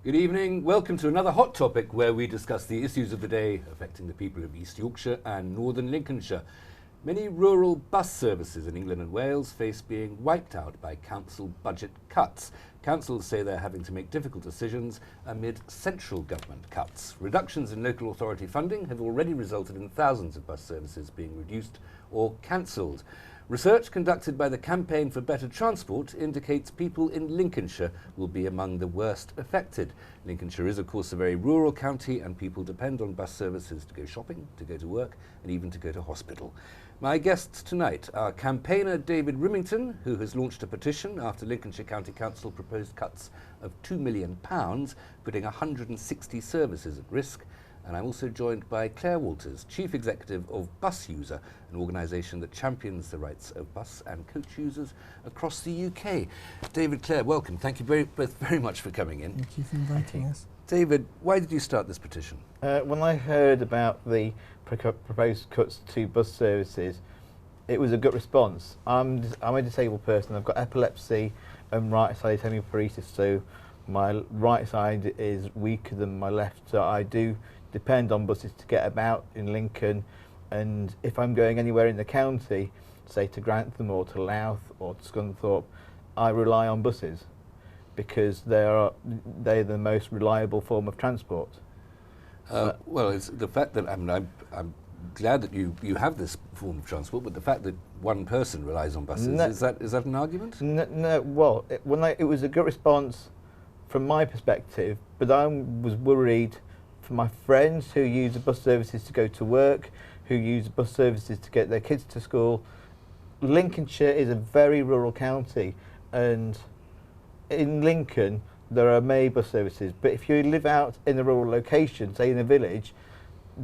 Good evening. Welcome to another hot topic where we discuss the issues of the day affecting the people of East Yorkshire and northern Lincolnshire. Many rural bus services in England and Wales face being wiped out by council budget cuts. Councils say they're having to make difficult decisions amid central government cuts. Reductions in local authority funding have already resulted in thousands of bus services being reduced or cancelled. Research conducted by the Campaign for Better Transport indicates people in Lincolnshire will be among the worst affected. Lincolnshire is, of course, a very rural county, and people depend on bus services to go shopping, to go to work, and even to go to hospital. My guests tonight are campaigner David Rimington, who has launched a petition after Lincolnshire County Council proposed cuts of £2 million, putting 160 services at risk. And I'm also joined by Claire Walters, Chief Executive of Bus User, an organisation that champions the rights of bus and coach users across the UK. David, Claire, welcome. Thank you both very much for coming in. Thank you for inviting us. David, why did you start this petition? When I heard about the proposed cuts to bus services, it was a gut response. I'm a disabled person. I've got epilepsy and right-sided hemiparesis, so my right side is weaker than my left, so I do depend on buses to get about in Lincoln, and if I'm going anywhere in the county, say to Grantham or to Louth or to Scunthorpe, I rely on buses because they're the most reliable form of transport. Well, it's the fact that I'm glad that you have this form of transport, but the fact that one person relies on buses, is that an argument? No, well, it was a good response from my perspective, but I was worried for my friends who use the bus services to go to work, who use bus services to get their kids to school. Lincolnshire is a very rural county, and in Lincoln there are many bus services, but if you live out in a rural location, say in a village,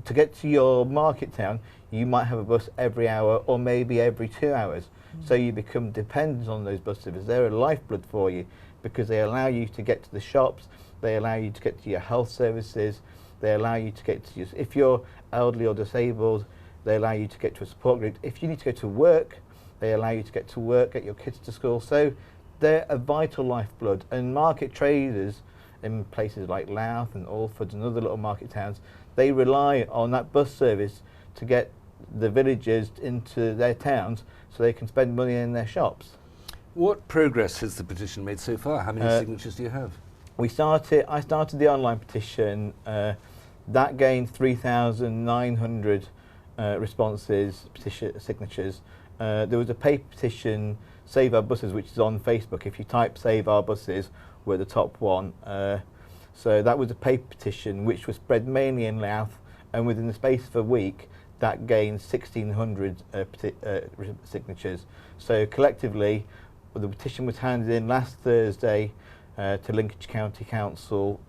to get to your market town you might have a bus every hour or maybe every 2 hours. So you become dependent on those bus services. They're a lifeblood for you because they allow you to get to the shops, they allow you to get to your health services, they allow you to get to if you're elderly or disabled, they allow you to get to a support group. If you need to go to work, they allow you to get to work, get your kids to school. So they're a vital lifeblood, and market traders in places like Louth and Alford and other little market towns, they rely on that bus service to get the villagers into their towns so they can spend money in their shops. What progress has the petition made so far? How many signatures do you have? I started the online petition. That gained 3,900 responses, signatures. There was a paper petition, Save Our Buses, which is on Facebook. If you type Save Our Buses, we're the top one. So that was a paper petition which was spread mainly in Louth, and within the space of a week that gained 1,600 signatures. So collectively, the petition was handed in last Thursday to Lincolnshire County Council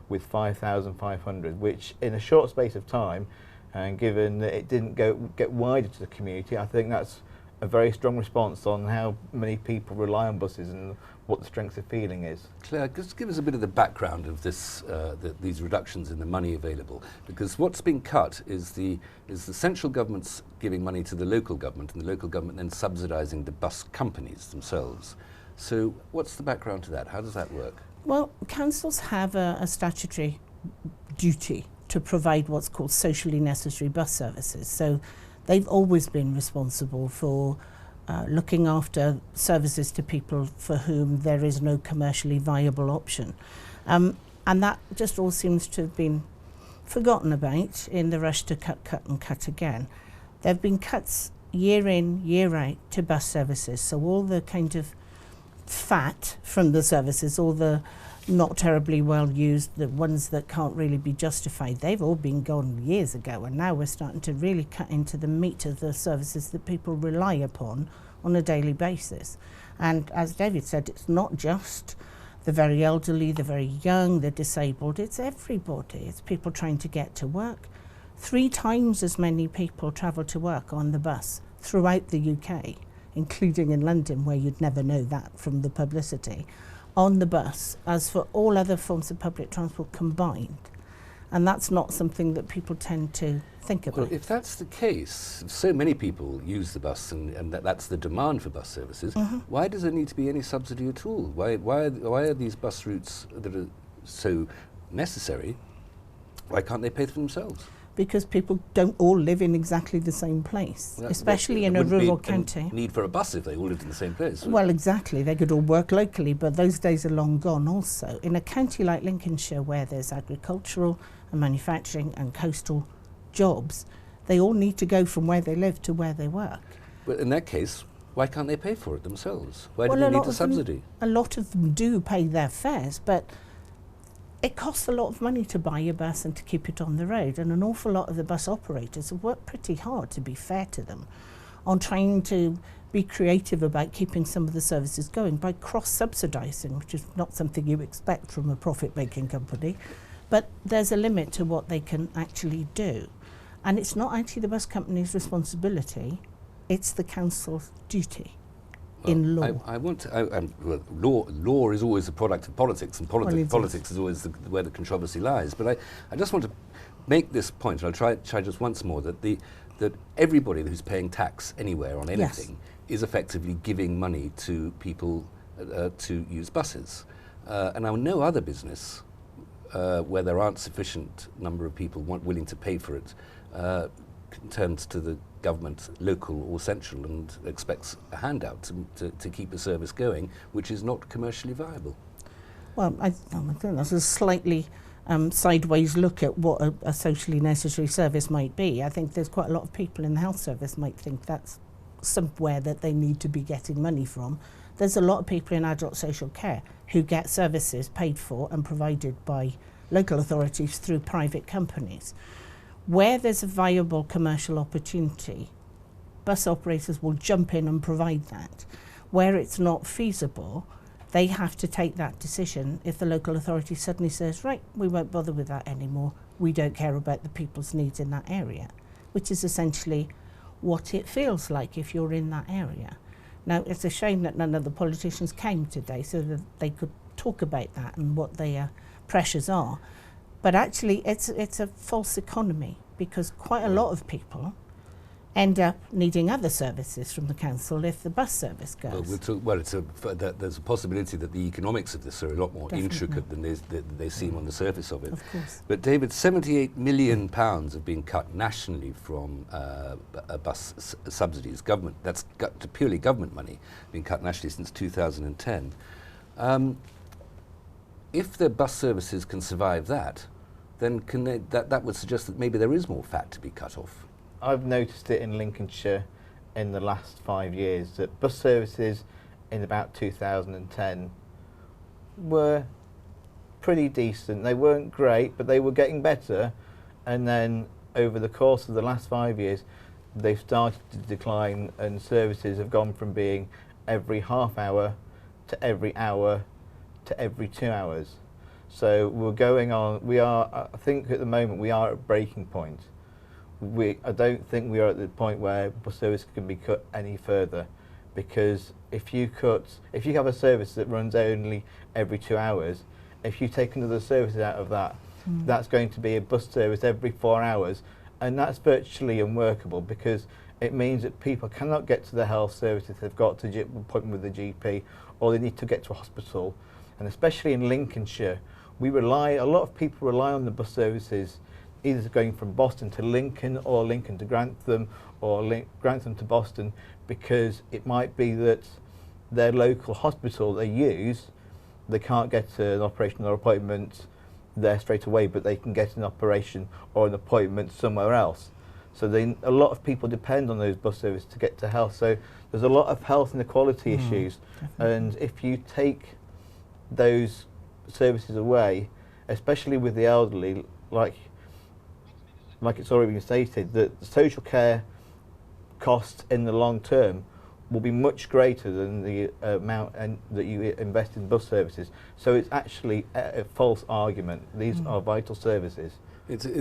with 5,500, which in a short space of time, and given that it didn't get wider to the community, I think that's a very strong response on how many people rely on buses and what the strength of feeling is. Claire, just give us a bit of the background of this, these reductions in the money available, because what's being cut is the central government's giving money to the local government, and the local government then subsidising the bus companies themselves. So what's the background to that? How does that work? Well, councils have a statutory duty to provide what's called socially necessary bus services. So they've always been responsible for looking after services to people for whom there is no commercially viable option. And that just all seems to have been forgotten about in the rush to cut again. There have been cuts year in, year out to bus services. So all the kind of fat from the services, all the not terribly well used, the ones that can't really be justified, they've all been gone years ago, and now we're starting to really cut into the meat of the services that people rely upon on a daily basis. And as David said, it's not just the very elderly, the very young, the disabled, it's everybody. It's people trying to get to work. 3 times as many people travel to work on the bus throughout the UK, including in London, where you'd never know that from the publicity, on the bus as for all other forms of public transport combined. And that's not something that people tend to think about. Well, if that's the case, if so many people use the bus and that's the demand for bus services, why does there need to be any subsidy at all? Why are these bus routes that are so necessary, why can't they pay for themselves? Because people don't all live in exactly the same place, especially in a rural county. Need for a bus if they all lived in the same place. Well, exactly. They could all work locally, but those days are long gone also. In a county like Lincolnshire, where there's agricultural and manufacturing and coastal jobs, they all need to go from where they live to where they work. But in that case, why can't they pay for it themselves? Why do they need a subsidy? A lot of them do pay their fares, but it costs a lot of money to buy a bus and to keep it on the road, and an awful lot of the bus operators have worked pretty hard, to be fair to them, on trying to be creative about keeping some of the services going by cross-subsidising, which is not something you expect from a profit-making company, but there's a limit to what they can actually do. And it's not actually the bus company's responsibility, it's the council's duty. In law. Law is always a product of politics, and politics is always where the controversy lies. But I just want to make this point, and I'll try just once more, that everybody who's paying tax anywhere on anything is effectively giving money to people to use buses. And now no other business where there aren't sufficient number of people willing to pay for it turns to the government, local or central, and expects a handout to keep a service going, which is not commercially viable. Well, I think that's a slightly sideways look at what a socially necessary service might be. I think there's quite a lot of people in the health service might think that's somewhere that they need to be getting money from. There's a lot of people in adult social care who get services paid for and provided by local authorities through private companies. Where there's a viable commercial opportunity, bus operators will jump in and provide that. Where it's not feasible, they have to take that decision if the local authority suddenly says, right, we won't bother with that anymore, we don't care about the people's needs in that area, which is essentially what it feels like if you're in that area. Now, it's a shame that none of the politicians came today so that they could talk about that and what their pressures are. But actually, it's a false economy, because quite a lot of people end up needing other services from the council if the bus service goes. There's a possibility that the economics of this are a lot more intricate than they seem on the surface of it. Of course. But David, £78 million have been cut nationally from bus subsidies. That's got to purely government money, been cut nationally since 2010. If the bus services can survive that, then that would suggest that maybe there is more fat to be cut off. I've noticed it in Lincolnshire in the last 5 years that bus services in about 2010 were pretty decent. They weren't great, but they were getting better. And then over the course of the last 5 years, they've started to decline, and services have gone from being every half hour to every hour to every 2 hours. So I think at the moment we are at a breaking point. I don't think we are at the point where bus service can be cut any further, because if you have a service that runs only every 2 hours, if you take another service out of that, that's going to be a bus service every 4 hours, and that's virtually unworkable, because it means that people cannot get to the health service if they've got an appointment with the GP, or they need to get to a hospital. And especially in Lincolnshire, a lot of people rely on the bus services, either going from Boston to Lincoln, or Lincoln to Grantham, or Grantham to Boston, because it might be that their local hospital they use, they can't get an operation or appointment there straight away, but they can get an operation or an appointment somewhere else. So a lot of people depend on those bus services to get to health. So there's a lot of health inequality issues, and if you take those services away, especially with the elderly, like it's already been stated, that the social care costs in the long term will be much greater than the amount that you invest in bus services. So it's actually a false argument. These are vital services.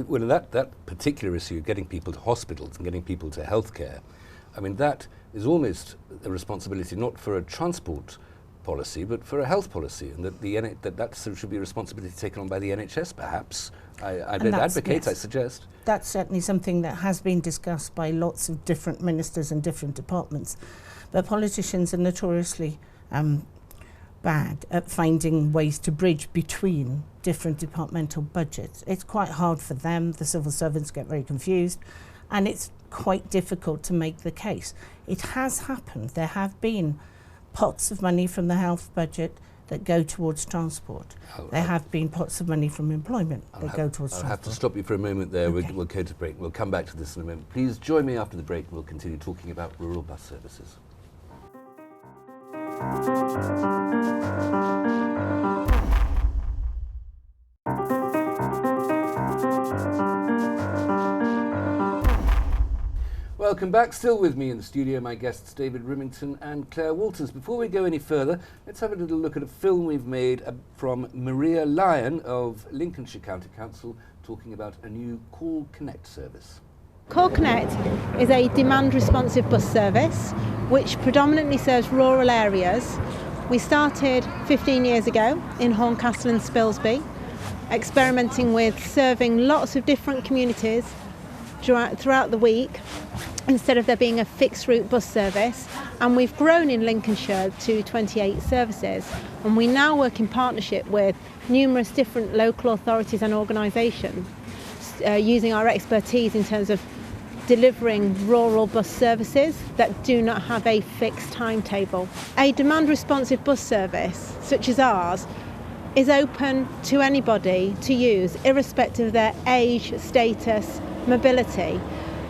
Well, that particular issue of getting people to hospitals and getting people to healthcare, I mean, that is almost a responsibility not for a transport policy, but for a health policy, and that should be a responsibility taken on by the NHS, perhaps. I don't advocate, I suggest. That's certainly something that has been discussed by lots of different ministers and different departments, but politicians are notoriously bad at finding ways to bridge between different departmental budgets. It's quite hard for them. The civil servants get very confused, and it's quite difficult to make the case. It has happened. There have been pots of money from the health budget that go towards transport. There have been pots of money from employment that go towards transport. I'll have to stop you for a moment there. Okay. We'll go to break. We'll come back to this in a moment. Please join me after the break. We'll continue talking about rural bus services. Welcome back. Still with me in the studio, my guests David Rimington and Claire Walters. Before we go any further, let's have a little look at a film we've made from Maria Lyon of Lincolnshire County Council, talking about a new Call Connect service. Call Connect is a demand-responsive bus service which predominantly serves rural areas. We started 15 years ago in Horncastle and Spilsby, experimenting with serving lots of different communities throughout the week instead of there being a fixed route bus service, and we've grown in Lincolnshire to 28 services, and we now work in partnership with numerous different local authorities and organisations using our expertise in terms of delivering rural bus services that do not have a fixed timetable. A demand responsive bus service such as ours is open to anybody to use, irrespective of their age, status, mobility.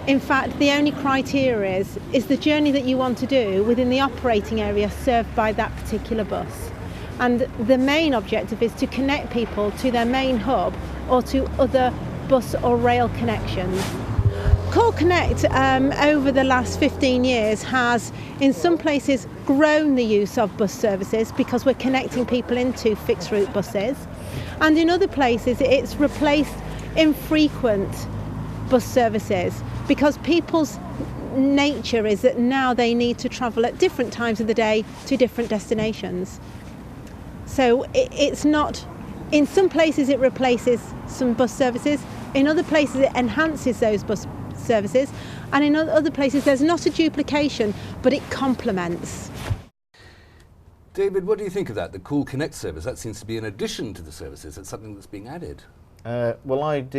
In fact, the only criteria is the journey that you want to do within the operating area served by that particular bus. And the main objective is to connect people to their main hub or to other bus or rail connections. Call Connect over the last 15 years has in some places grown the use of bus services because we're connecting people into fixed route buses, and in other places it's replaced infrequent bus services because people's nature is that now they need to travel at different times of the day to different destinations. So it's not, in some places it replaces some bus services, in other places it enhances those bus services, and in other places there's not a duplication but it complements. David, what do you think of that, the Call Connect service? That seems to be an addition to the services. It's something that's being added. Well, I have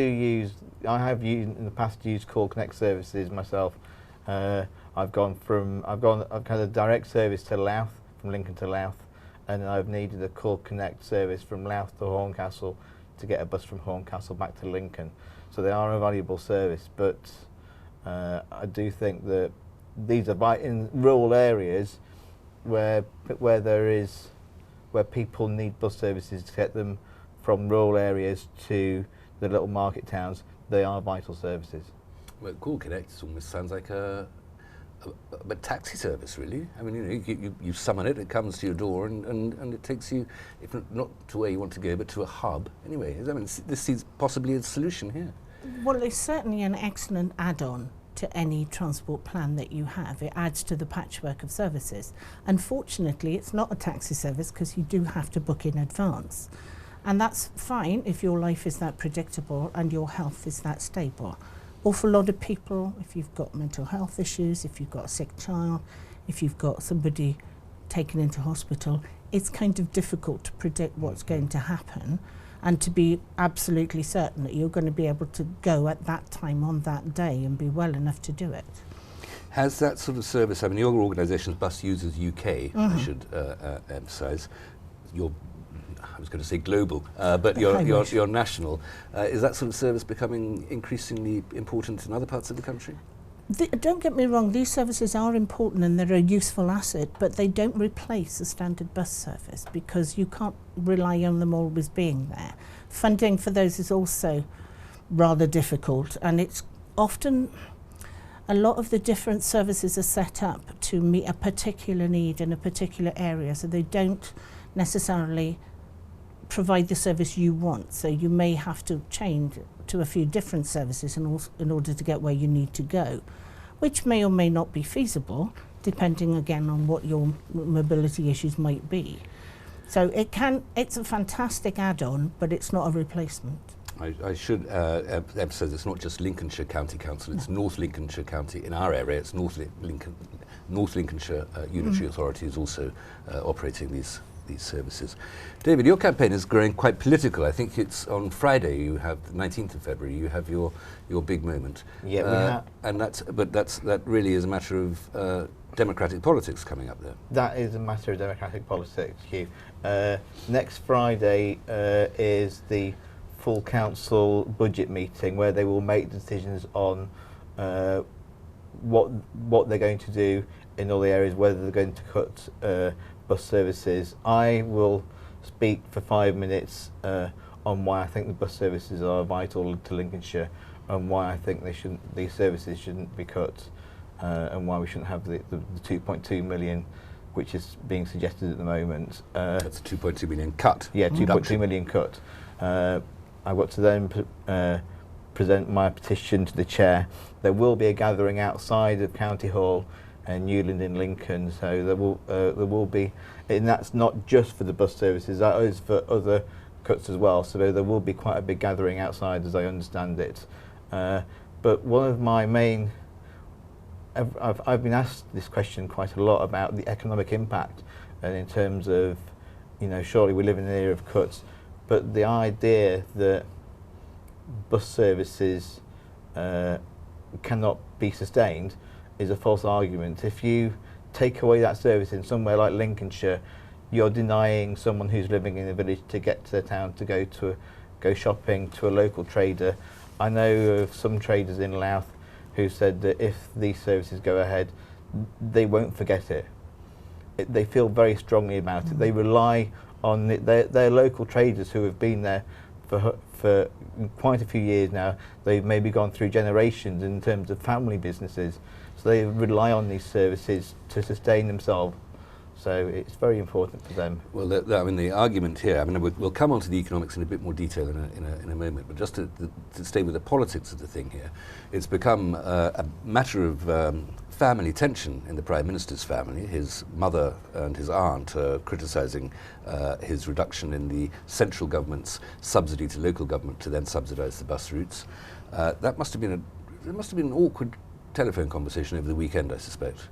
used in the past used Call Connect services myself. I've had a direct service to Louth, from Lincoln to Louth, and I've needed a Call Connect service from Louth to Horncastle to get a bus from Horncastle back to Lincoln. So they are a valuable service, but I do think that these are in rural areas where people need bus services to get them from rural areas to the little market towns. They are vital services. Well, Call Connect almost sounds like a taxi service, really. I mean, you summon it, it comes to your door, and it takes you, if not to where you want to go, but to a hub. Anyway, I mean, this is possibly a solution here. Well, it's certainly an excellent add-on to any transport plan that you have. It adds to the patchwork of services. Unfortunately, it's not a taxi service because you do have to book in advance. And that's fine if your life is that predictable and your health is that stable. Awful lot of people, if you've got mental health issues, if you've got a sick child, if you've got somebody taken into hospital, it's kind of difficult to predict what's going to happen and to be absolutely certain that you're going to be able to go at that time on that day and be well enough to do it. Has that sort of service, I mean, your organisation's Bus Users UK, I should emphasise, I was going to say global, but you're national. Is that sort of service becoming increasingly important in other parts of the country? Don't get me wrong, these services are important and they're a useful asset, but they don't replace a standard bus service because you can't rely on them always being there. Funding for those is also rather difficult, and it's often a lot of the different services are set up to meet a particular need in a particular area, so they don't necessarily provide the service you want. So you may have to change to a few different services in order to get where you need to go, which may or may not be feasible, depending again on what your mobility issues might be. So it's a fantastic add-on, but it's not a replacement. I should emphasise it's not just Lincolnshire County Council, it's North Lincolnshire County. In our area, it's North Lincolnshire Unitary Authority is also operating these these services. David, your campaign is growing quite political. I think it's on Friday. You have the 19th of February. You have your big moment. Yeah, we have. And that really is a matter of democratic politics coming up there. That is a matter of democratic politics, Hugh. Next Friday is the full council budget meeting where they will make decisions on what they're going to do in all the areas, whether they're going to cut bus services. I will speak for 5 minutes on why I think the bus services are vital to Lincolnshire and why I think these services shouldn't be cut and why we shouldn't have the 2.2 million which is being suggested at the moment. That's a 2.2 million cut. Yeah, 2.2 million cut. I've got to then present my petition to the chair. There will be a gathering outside of County Hall and Newland in Lincoln, so there will be, and that's not just for the bus services, that is for other cuts as well, so there will be quite a big gathering outside as I understand it. But one of my main, I've been asked this question quite a lot about the economic impact, and in terms of, surely we live in an era of cuts, but the idea that bus services cannot be sustained is a false argument. If you take away that service in somewhere like Lincolnshire, you're denying someone who's living in a village to get to their town to go shopping, to a local trader. I know of some traders in Louth who said that if these services go ahead, they won't forget it. They feel very strongly about it. They rely on their local traders who have been there for quite a few years now. They've maybe gone through generations in terms of family businesses, so they rely on these services to sustain themselves. So it's very important for them. Well, the argument here, we'll come on to the economics in a bit more detail in a moment, but just to stay with the politics of the thing here, it's become a matter of family tension in the Prime Minister's family. His mother and his aunt are criticising his reduction in the central government's subsidy to local government to then subsidise the bus routes. That must have been an awkward telephone conversation over the weekend, I suspect.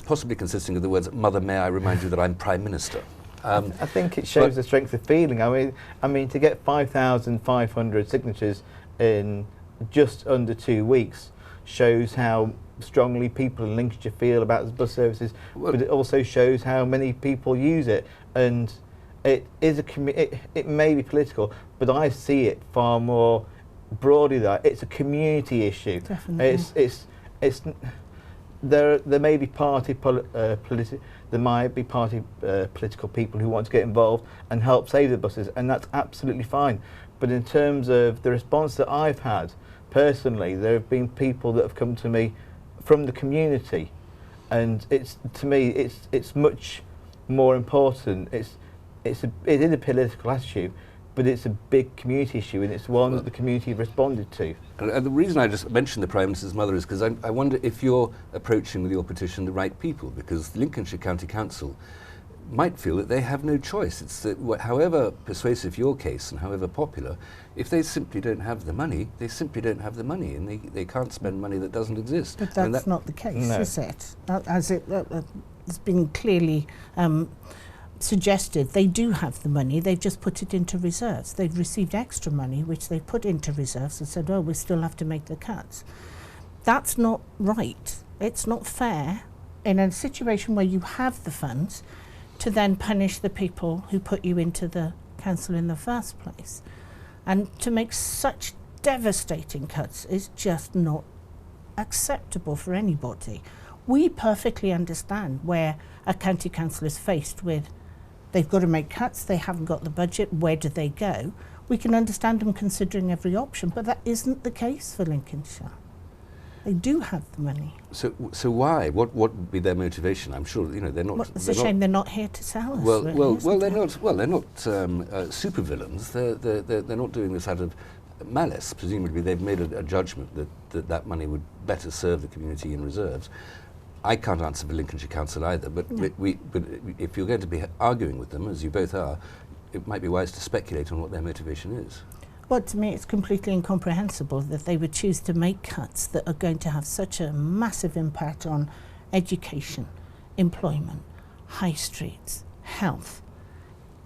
Possibly consisting of the words, "Mother, may I remind you that I'm Prime Minister." I think it shows the strength of feeling. I mean, to get 5,500 signatures in just under 2 weeks shows how strongly people in Lincolnshire feel about the bus services, but it also shows how many people use it. And it is it may be political, but I see it far more broadly that it's a community issue. Definitely. It's there may be political people who want to get involved and help save the buses, and that's absolutely fine. But in terms of the response that I've had personally, there have been people that have come to me from the community, and to me it's much more important. It is a political issue, but it's a big community issue, and it's one that the community have responded to. And the reason I just mentioned the Prime Minister's mother is because I wonder if you're approaching with your petition the right people, because Lincolnshire County Council might feel that they have no choice. It's that however persuasive your case and however popular, if they simply don't have the money, they simply don't have the money, and they can't spend money that doesn't exist. But that's not the case, No. is it? As it's been clearly suggested, they do have the money, they've just put it into reserves. They've received extra money which they put into reserves and said, oh, we still have to make the cuts. That's not right. It's not fair in a situation where you have the funds to then punish the people who put you into the council in the first place. And to make such devastating cuts is just not acceptable for anybody. We perfectly understand where a county council is faced with they've got to make cuts, they haven't got the budget, where do they go? We can understand them considering every option, but that isn't the case for Lincolnshire. They do have the money. So why? What would be their motivation? I'm sure they're not. Well, it's a shame they're not here to tell us. Well, really, they're not. Well, they're not supervillains. They're not doing this out of malice. Presumably, they've made a judgment that money would better serve the community in reserves. I can't answer for Lincolnshire Council either, but No. but if you're going to be arguing with them, as you both are, it might be wise to speculate on what their motivation is. Well, to me, it's completely incomprehensible that they would choose to make cuts that are going to have such a massive impact on education, employment, high streets, health.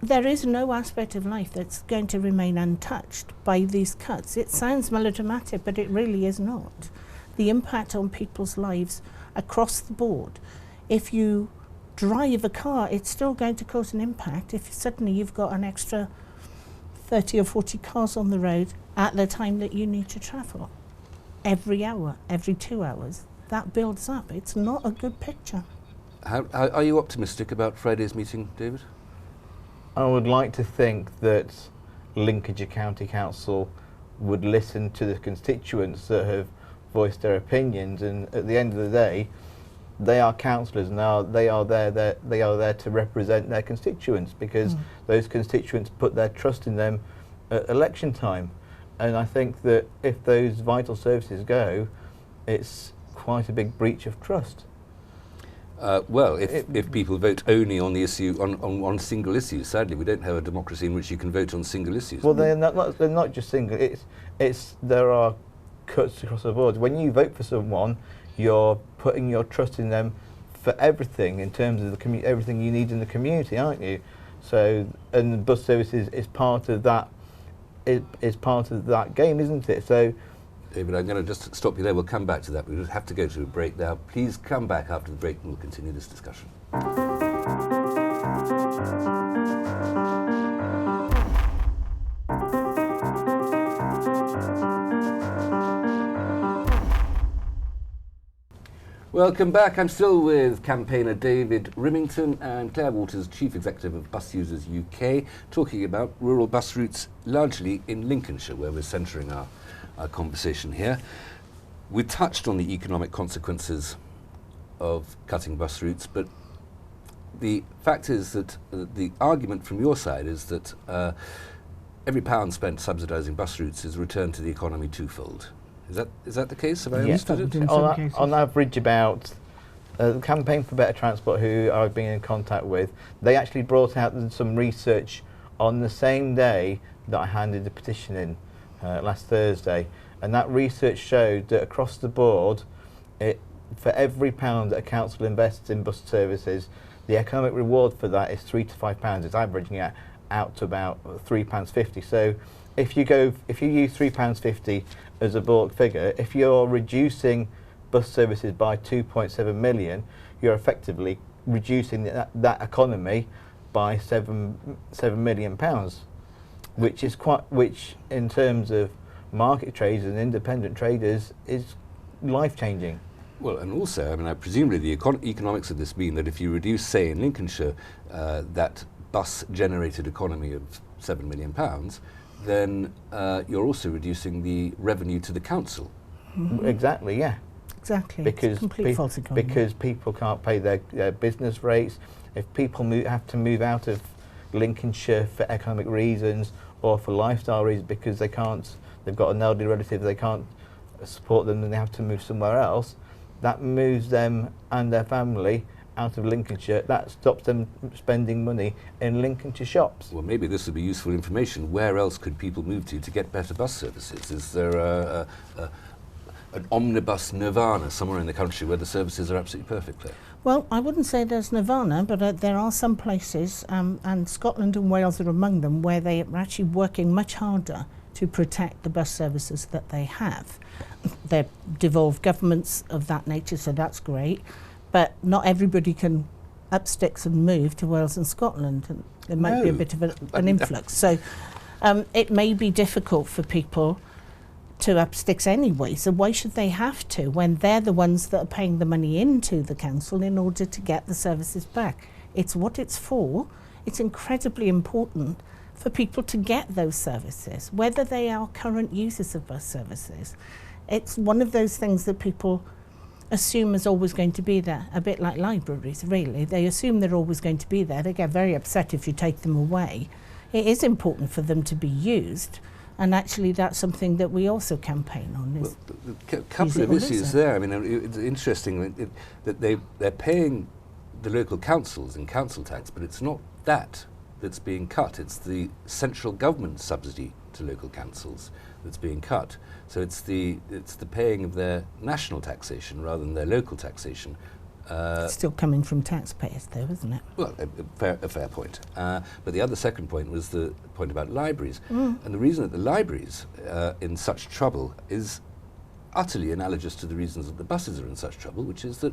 There is no aspect of life that's going to remain untouched by these cuts. It sounds melodramatic, but it really is not. The impact on people's lives across the board. If you drive a car, it's still going to cause an impact. If suddenly you've got an extra 30 or 40 cars on the road at the time that you need to travel, every hour, every 2 hours, that builds up. It's not a good picture. How are you optimistic about Friday's meeting, David? I would like to think that Lincolnshire County Council would listen to the constituents that have voiced their opinions, and at the end of the day, they are councillors, and they are there to represent their constituents, because those constituents put their trust in them at election time. And I think that if those vital services go, it's quite a big breach of trust. Well, if people vote only on the issue, on single issues, sadly we don't have a democracy in which you can vote on single issues. Well, they're not just single. There are cuts across the board. When you vote for someone, you're putting your trust in them for everything in terms of the everything you need in the community, aren't you? So, and the bus services is part of that. Is part of that game, isn't it? So. David, I'm going to just stop you there. We'll come back to that. We just have to go to a break now. Please come back after the break and we'll continue this discussion. Welcome back. I'm still with campaigner David Rimington and Claire Waters, Chief Executive of Bus Users UK, talking about rural bus routes largely in Lincolnshire, where we're centring our conversation here. We touched on the economic consequences of cutting bus routes, but the fact is that the argument from your side is that every pound spent subsidising bus routes is returned to the economy twofold. Is that the case? Have I understood it? On average, about the Campaign for Better Transport, who I've been in contact with, they actually brought out some research on the same day that I handed the petition in last Thursday, and that research showed that across the board, for every pound that a council invests in bus services, the economic reward for that is £3 to £5. It's averaging out to about £3.50. So if you use £3.50 as a bulk figure, if you're reducing bus services by 2.7 million, you're effectively reducing that economy by £7 million, which in terms of market traders and independent traders is life changing. Well, and also, I mean, presumably the economics of this mean that if you reduce, say, in Lincolnshire, that bus-generated economy of £7 million, then you're also reducing the revenue to the council. Exactly, yeah. Exactly. Because false economy. Because people can't pay their business rates. If people have to move out of Lincolnshire for economic reasons or for lifestyle reasons because they've got an elderly relative, they can't support them, and they have to move somewhere else, that moves them and their family out of Lincolnshire. That stops them spending money in Lincolnshire shops. Well, maybe this would be useful information. Where else could people move to get better bus services? Is there an omnibus nirvana somewhere in the country where the services are absolutely perfect, Claire? Well, I wouldn't say there's nirvana, but there are some places, and Scotland and Wales are among them, where they are actually working much harder to protect the bus services that they have. They're devolved governments of that nature, so that's great. But not everybody can up sticks and move to Wales and Scotland. And there might be a bit of an influx. So it may be difficult for people to up sticks anyway. So why should they have to when they're the ones that are paying the money into the council in order to get the services back? It's what it's for. It's incredibly important for people to get those services, whether they are current users of bus services. It's one of those things that people assume is always going to be there, a bit like libraries, really. They assume they're always going to be there. They get very upset if you take them away. It is important for them to be used, and actually that's something that we also campaign on. Well, a couple of issues there. I mean, it's interesting that they're paying the local councils in council tax, but it's not that that's being cut. It's the central government subsidy to local councils that's being cut. So it's the paying of their national taxation rather than their local taxation Still coming from taxpayers, though, isn't it? Well, a fair point. But the other second point was the point about libraries. And the reason that the libraries are in such trouble is utterly analogous to the reasons that the buses are in such trouble, which is that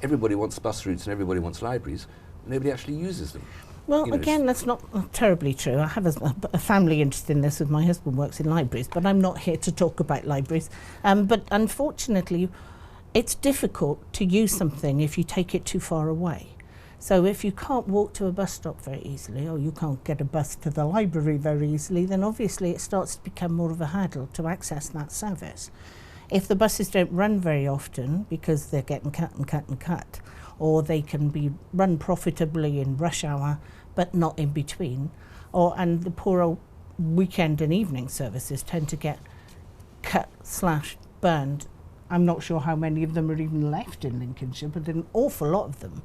everybody wants bus routes and everybody wants libraries. Nobody actually uses them. Well, You know, again, that's not terribly true. I have a family interest in this, with my husband works in libraries, but I'm not here to talk about libraries. But unfortunately, it's difficult to use something if you take it too far away. So if you can't walk to a bus stop very easily, or you can't get a bus to the library very easily, then obviously it starts to become more of a hurdle to access that service. If the buses don't run very often because they're getting cut and cut and cut, or they can be run profitably in rush hour but not in between, and the poor old weekend and evening services tend to get cut/burned. I'm not sure how many of them are even left in Lincolnshire, but an awful lot of them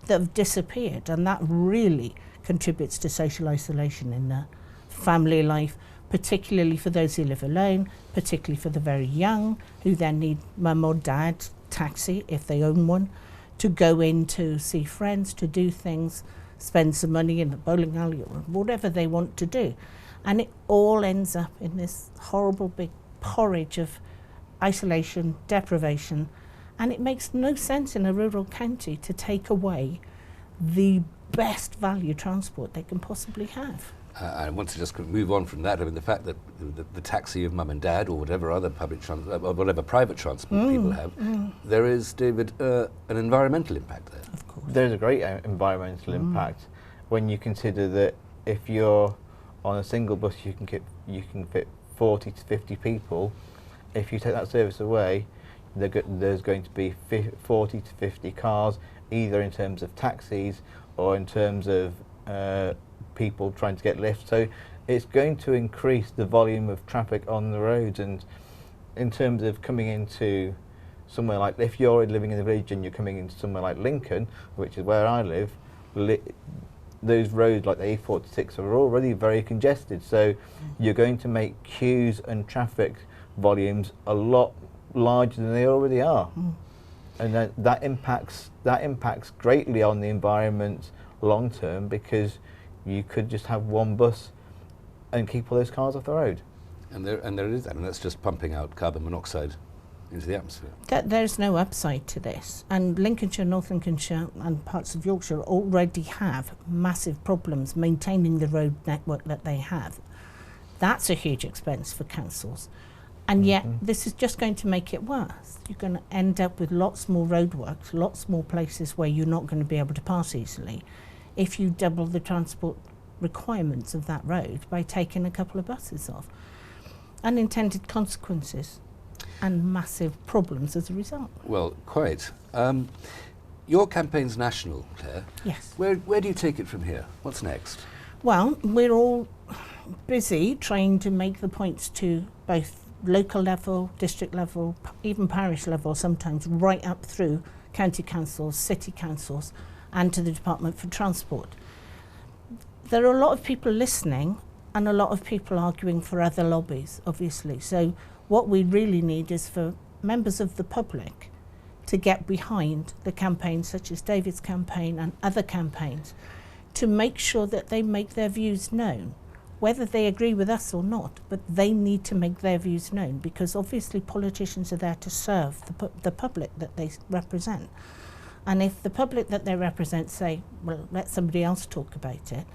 that have disappeared, and that really contributes to social isolation in the family life, particularly for those who live alone, particularly for the very young, who then need mum or dad, taxi if they own one, to go in to see friends, to do things, spend some money in the bowling alley or whatever they want to do. And it all ends up in this horrible big porridge of isolation, deprivation, and it makes no sense in a rural county to take away the best value transport they can possibly have. I want to just move on from that. I mean, the fact that the taxi of mum and dad, or whatever other public transport, or whatever private transport people have, there is, David, an environmental impact there. Of course. There's a great environmental impact when you consider that if you're on a single bus, you can fit 40 to 50 people. If you take that service away, there's going to be 40 to 50 cars, either in terms of taxis or in terms of people trying to get lifts. So it's going to increase the volume of traffic on the roads. And in terms of coming into somewhere like, if you're living in the village and you're coming into somewhere like Lincoln, which is where I live, those roads like the A46 are already very congested. So you're going to make queues and traffic volumes a lot larger than they already are. And that impacts greatly on the environment long term, because you could just have one bus and keep all those cars off the road. And there is that, and that's just pumping out carbon monoxide into the atmosphere. There's no upside to this, and Lincolnshire, North Lincolnshire and parts of Yorkshire already have massive problems maintaining the road network that they have. That's a huge expense for councils, and yet this is just going to make it worse. You're going to end up with lots more roadworks, lots more places where you're not going to be able to pass easily if you double the transport requirements of that road by taking a couple of buses off. Unintended consequences and massive problems as a result. Well, quite. Your campaign's national, Claire. Yes. Where do you take it from here? What's next? Well, we're all busy trying to make the points to both local level, district level, even parish level, sometimes right up through county councils, city councils, and to the Department for Transport. There are a lot of people listening and a lot of people arguing for other lobbies, obviously. So what we really need is for members of the public to get behind the campaigns such as David's campaign and other campaigns, to make sure that they make their views known, whether they agree with us or not, but they need to make their views known, because obviously politicians are there to serve the public that they represent. And if the public that they represent say, well, let somebody else talk about it,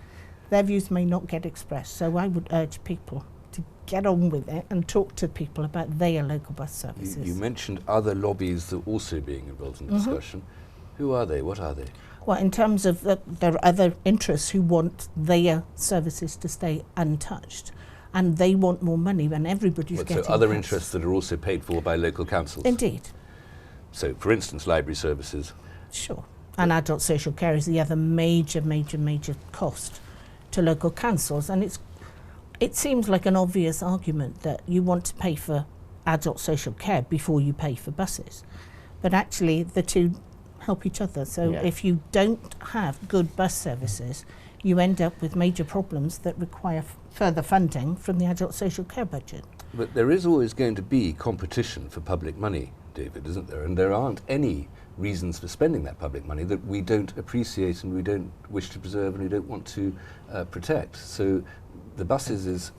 their views may not get expressed. So I would urge people to get on with it and talk to people about their local bus services. You mentioned other lobbies that are also being involved in the discussion. Who are they? What are they? Well, in terms of there are other interests who want their services to stay untouched, and they want more money when everybody's getting So other cuts. interests that are also paid for by local councils? Indeed. So, for instance, library services. Sure. And adult social care is the other major cost to local councils. And it seems like an obvious argument that you want to pay for adult social care before you pay for buses. But actually, the two help each other. So if you don't have good bus services, you end up with major problems that require further funding from the adult social care budget. But there is always going to be competition for public money, David, isn't there? And there aren't any reasons for spending that public money that we don't appreciate and we don't wish to preserve and we don't want to protect. So the buses, as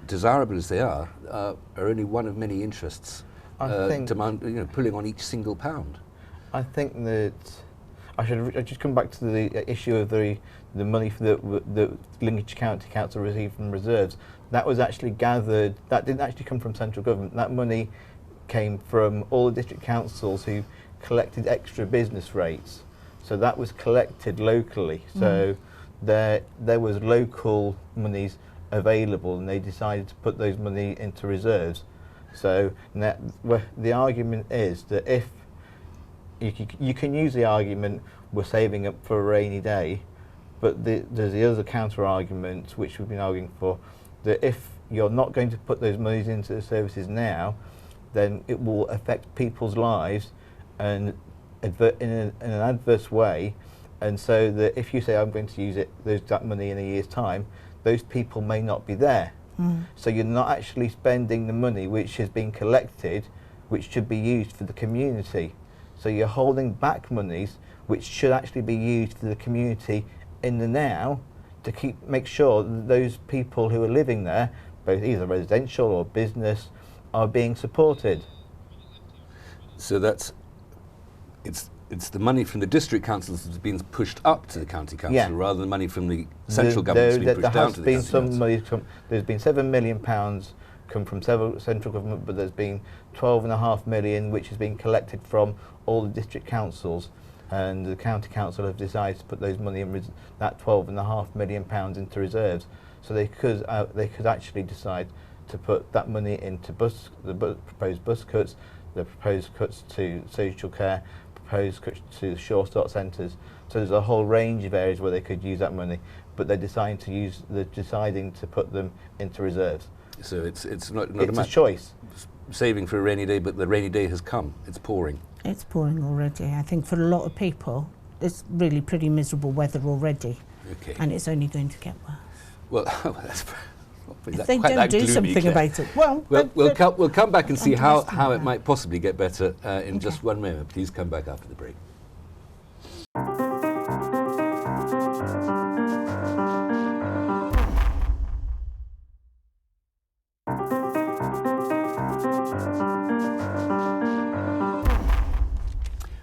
desirable as they are only one of many interests pulling on each single pound. I think that I just come back to the issue of the money for the Lincolnshire County Council received from reserves. That was actually gathered, that didn't actually come from central government. That money came from all the district councils who collected extra business rates. So that was collected locally. So there was local monies available, and they decided to put those money into reserves. So the argument is that if you can use the argument we're saving up for a rainy day, but there's the other counter argument which we've been arguing for, that if you're not going to put those monies into the services now, then it will affect people's lives and in an adverse way. And so that if you say I'm going to use that money in a year's time, those people may not be there. So you're not actually spending the money which has been collected, which should be used for the community. So you're holding back monies which should actually be used for the community in the now, to make sure that those people who are living there, both either residential or business, are being supported. So it's the money from the district councils that's been pushed up to the county council, rather than money from the central government that's been pushed down to the county council. There's been £7 million come from central government, but there's been 12.5 million which has been collected from all the district councils, and the county council have decided to put those money in that £12.5 million into reserves. So they could actually decide to put that money into the proposed bus cuts, the proposed cuts to social care, proposed cuts to the Shore Start centres. So there's a whole range of areas where they could use that money, but they're deciding to put them into reserves. So it's not a choice. Saving for a rainy day, but the rainy day has come. It's pouring. It's pouring already. I think for a lot of people, it's really pretty miserable weather already. Okay. And it's only going to get worse. Well, that's if they don't do something about it. We'll come back and see how it might possibly get better in just one moment. Please come back after the break.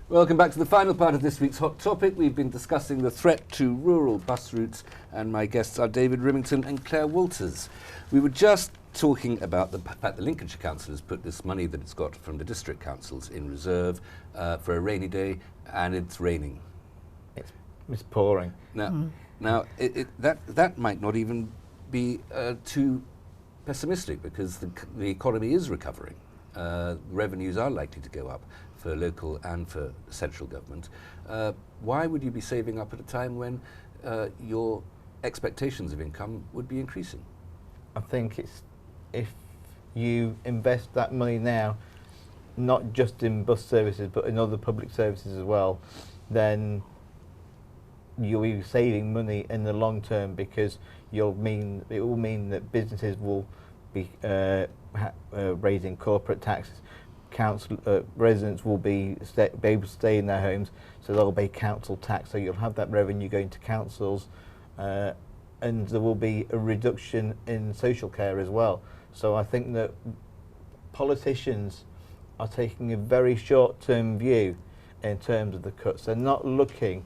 Welcome back to the final part of this week's Hot Topic. We've been discussing the threat to rural bus routes, and my guests are David Rimington and Claire Walters. We were just talking about the fact the Lincolnshire Council has put this money that it's got from the district councils in reserve for a rainy day, and it's raining. It's pouring. Now, that might not even be too pessimistic, because the economy is recovering. Revenues are likely to go up for local and for central government. Why would you be saving up at a time when your expectations of income would be increasing? I think if you invest that money now, not just in bus services but in other public services as well, then you'll be saving money in the long term, because it will mean that businesses will be raising corporate taxes. Residents will be able to stay in their homes, so they'll pay council tax, so you'll have that revenue going to councils, and there will be a reduction in social care as well. So I think that politicians are taking a very short-term view in terms of the cuts. They're not looking,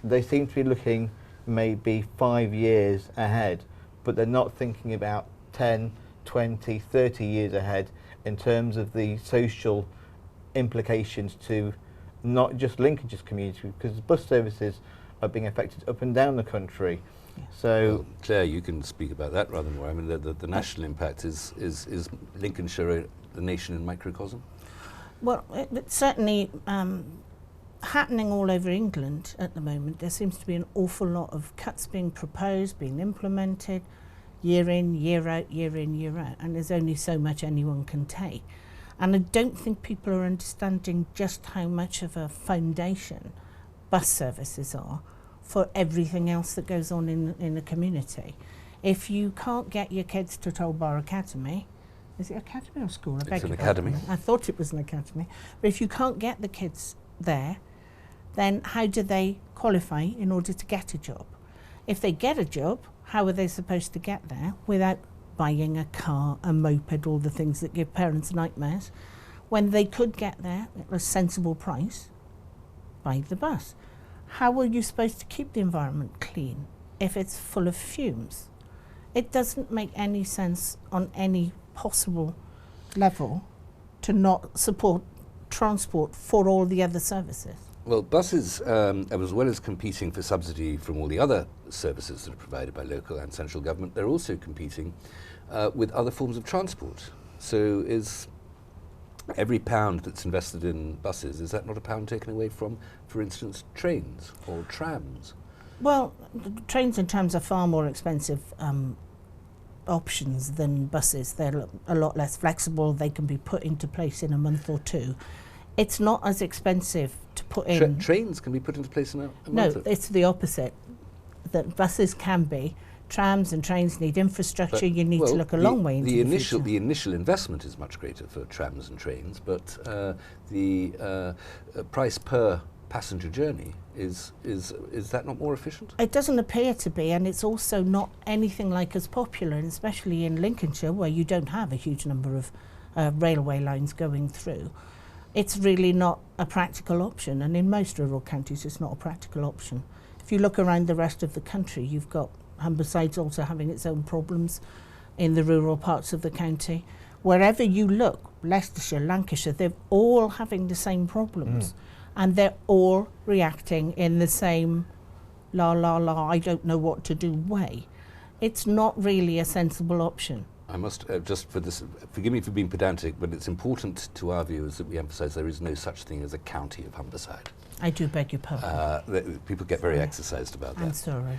they seem to be looking maybe 5 years ahead, but they're not thinking about 10, 20, 30 years ahead in terms of the social implications to not just Lincolnshire's community, because bus services are being affected up and down the country. So, well, Claire, you can speak about that rather more. I mean, the national impact is Lincolnshire the nation in microcosm? Well, it's certainly happening all over England at the moment. There seems to be an awful lot of cuts being proposed, being implemented, year in, year out, year in, year out, and there's only so much anyone can take. And I don't think people are understanding just how much of a foundation bus services are for everything else that goes on in the community. If you can't get your kids to Tollbar Academy, is it academy or school? It's an academy. I thought it was an academy. But if you can't get the kids there, then how do they qualify in order to get a job? If they get a job, how are they supposed to get there without buying a car, a moped, all the things that give parents nightmares, when they could get there at a sensible price by the bus? How are you supposed to keep the environment clean if it's full of fumes? It doesn't make any sense on any possible level to not support transport for all the other services. Well, buses, as well as competing for subsidy from all the other services that are provided by local and central government, they're also competing with other forms of transport. So is every pound that's invested in buses, is that not a pound taken away from, for instance, trains or trams? Well, trains and trams are far more expensive options than buses. They're a lot less flexible. They can be put into place in a month or two. It's not as expensive to put in. Trains can be put into place in a No, month? it's the opposite. That buses can be. Trams and trains need infrastructure. You need to look a long way into the future. The initial investment is much greater for trams and trains, but the price per passenger journey is that not more efficient? It doesn't appear to be, and it's also not anything like as popular, and especially in Lincolnshire, where you don't have a huge number of railway lines going through. It's really not a practical option, and in most rural counties it's not a practical option. If you look around the rest of the country, you've got Humberside also having its own problems in the rural parts of the county. Wherever you look, Leicestershire, Lancashire, they're all having the same problems. And they're all reacting in the same la la la, I don't know what to do way. It's not really a sensible option. I must just for this, forgive me for being pedantic, but it's important to our viewers that we emphasise there is no such thing as a county of Humberside. I do beg your pardon. People get very exercised about that. I'm sorry.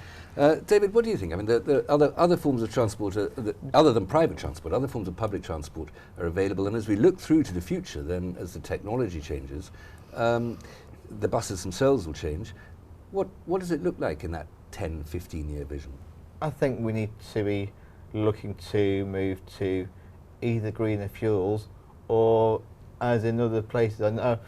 David, what do you think? I mean, the other forms of transport, other than private transport, other forms of public transport are available. And as we look through to the future, then as the technology changes, the buses themselves will change. What does it look like in that 10, 15-year vision? I think we need to be looking to move to either greener fuels or, as in other places, I know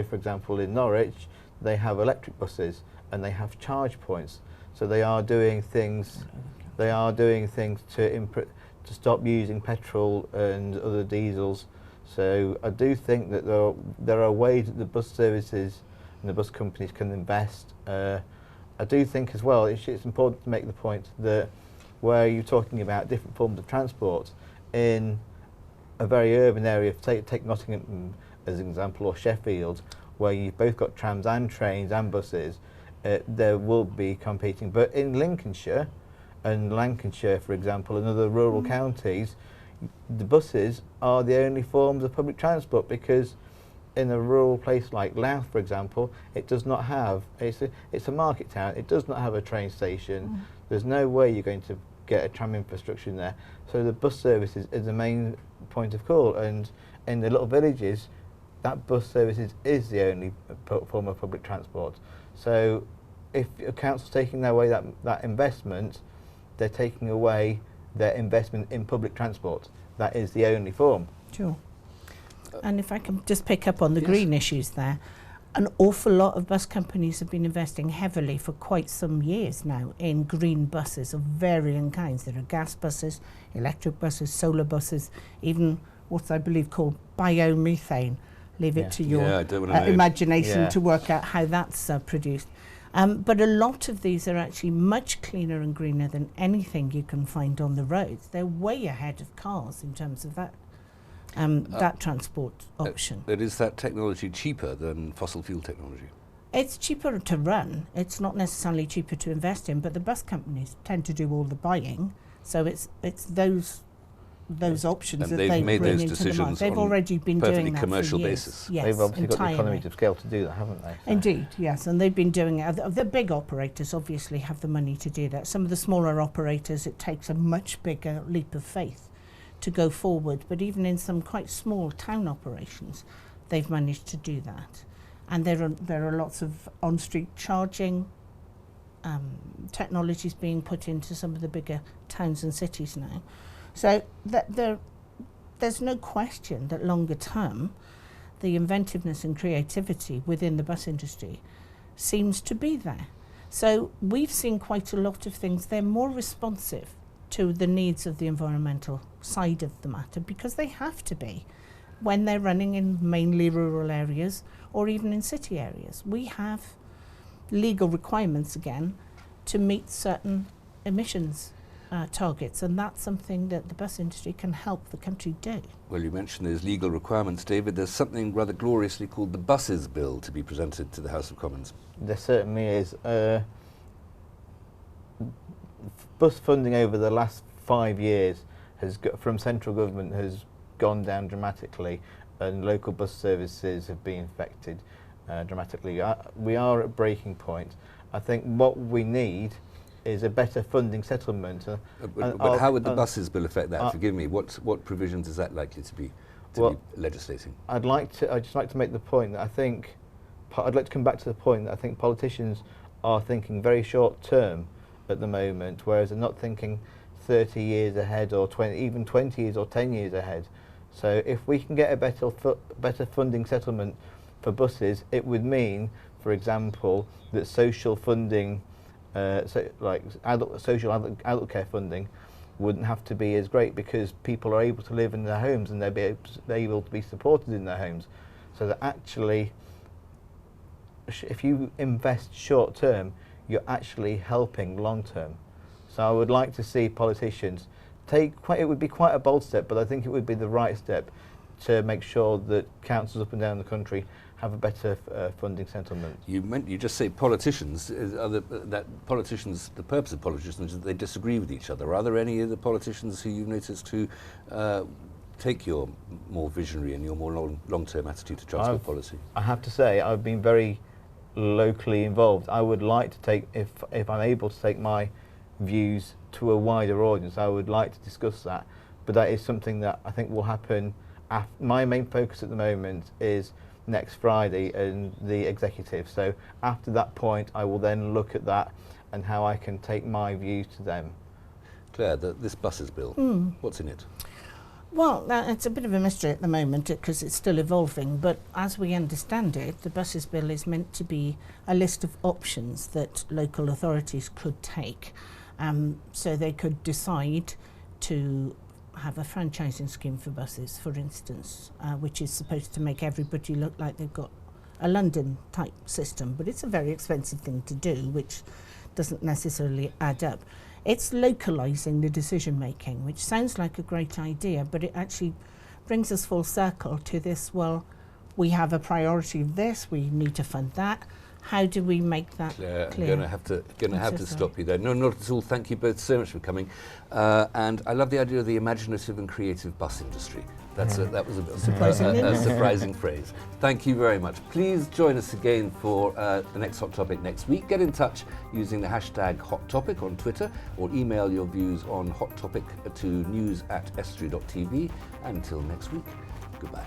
for example in Norwich they have electric buses and they have charge points, so they are doing things to stop using petrol and other diesels. So I do think that there are ways that the bus services and the bus companies can invest. I do think as well it's important to make the point that where you're talking about different forms of transport in a very urban area, take Nottingham as an example, or Sheffield, where you've both got trams and trains and buses, there will be competing. But in Lincolnshire and Lancashire, for example, and other rural counties, the buses are the only forms of public transport, because in a rural place like Louth, for example, it does not have, it's a market town, it does not have a train station. There's no way you're going to get a tram infrastructure in there. So the bus services is the main point of call, and in the little villages, that bus services is the only form of public transport. So if a council's taking away that investment, they're taking away their investment in public transport. That is the only form. Sure. And if I can just pick up on the green issues there, an awful lot of bus companies have been investing heavily for quite some years now in green buses of varying kinds. There are gas buses, electric buses, solar buses, even what I believe called biomethane. Leave it to your imagination to work out how that's produced. But a lot of these are actually much cleaner and greener than anything you can find on the roads. They're way ahead of cars in terms of that transport option. Is that technology cheaper than fossil fuel technology? It's cheaper to run. It's not necessarily cheaper to invest in, but the bus companies tend to do all the buying. So it's those options and that they've they made bring those into the market. decisions They've on already been perfectly doing that commercial for years. basis. Yes, they've obviously got the entirely. economies of scale to do that, haven't they? So. Indeed, yes, and they've been doing it. The big operators obviously have the money to do that. Some of the smaller operators, it takes a much bigger leap of faith to go forward, but even in some quite small town operations, they've managed to do that. And there are lots of on-street charging technologies being put into some of the bigger towns and cities now. So there's no question that longer term, the inventiveness and creativity within the bus industry seems to be there. So we've seen quite a lot of things. They're more responsive to the needs of the environmental side of the matter because they have to be when they're running in mainly rural areas or even in city areas. We have legal requirements again to meet certain emissions targets, and that's something that the bus industry can help the country do. Well, you mentioned those legal requirements, David. There's something rather gloriously called the Buses Bill to be presented to the House of Commons. There certainly is. Bus funding over the last 5 years from central government has gone down dramatically, and local bus services have been affected dramatically. We are at breaking point. I think what we need is a better funding settlement. But how would the Buses Bill affect that? Forgive me. What provisions is that likely to be legislating? I'd just like to make the point that I'd like to come back to the point that I think politicians are thinking very short term at the moment, whereas they're not thinking 30 years ahead or 20 years or 10 years ahead. So if we can get a better funding settlement for buses, it would mean, for example, that social funding, social adult care funding, wouldn't have to be as great because people are able to live in their homes and they're able to be supported in their homes. So that actually, if you invest short term, you're actually helping long term. So I would like to see politicians it would be quite a bold step, but I think it would be the right step to make sure that councils up and down the country have a better funding settlement. You just say politicians. The purpose of politicians is that they disagree with each other. Are there any of the politicians who you've noticed who take your more visionary and your more long-term attitude to transport policy? I have to say, I've been very locally involved. I would like to take, if I'm able to take my views to a wider audience, I would like to discuss that. But that is something that I think will happen. My main focus at the moment is next Friday and the executive. So after that point, I will then look at that and how I can take my views to them. Claire, this Buses Bill, what's in it? Well, it's a bit of a mystery at the moment because it's still evolving, but as we understand it, the Buses Bill is meant to be a list of options that local authorities could take. So they could decide to have a franchising scheme for buses, for instance, which is supposed to make everybody look like they've got a London type system, but it's a very expensive thing to do, which doesn't necessarily add up. It's localising the decision making, which sounds like a great idea, but it actually brings us full circle to this, well, we have a priority of this, we need to fund that. How do we make that clear? I'm going to have to stop you there. No, not at all. Thank you both so much for coming. And I love the idea of the imaginative and creative bus industry. That was a surprising phrase. Thank you very much. Please join us again for the next Hot Topic next week. Get in touch using the hashtag Hot Topic on Twitter or email your views on Hot Topic to news@estuary.tv. Until next week, goodbye.